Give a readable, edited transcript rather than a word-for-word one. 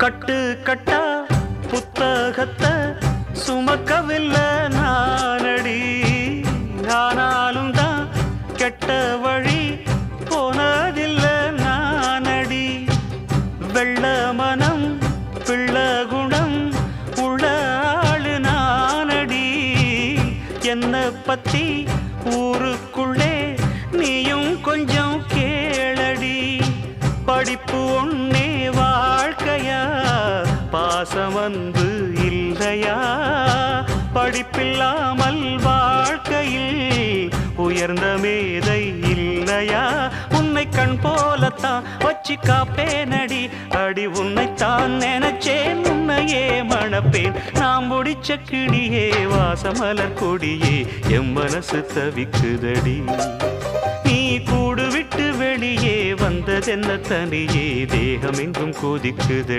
கட்டு கட்டா புத்தகத்தை சுமக்கவில்லை நானடி. ஆனாலும் தான் கெட்ட வழி போனதில்லை நானடி. வெள்ள மனம் பிள்ள குணம் உள்ள ஆளு நானடி. என்ன பத்தி ஊருக்குள்ளே நீயும் கொஞ்சம் கேளடி. படிப்பு ஒன்னே வாழ்க்கையா, பாசம் வந்து இல்லையா? படிப்பில்லாமல் வாழ்க்கையில் உயர்ந்த மேதை இல்லையா? உன்னை கண் போலத்தான் வச்சு காப்பேனடி. அடி உன்னைத்தான் நினைச்சேன், உன்னையே மணப்பேன். நாம் முடிச்ச கிளியே வாசமலர் கொடியே, எம் மனசு தவிக்குதடி. நீ கூடு விட்டு வெளியே வந்ததென்ன தனியே, தேகம் எங்கும் கொதிக்குது.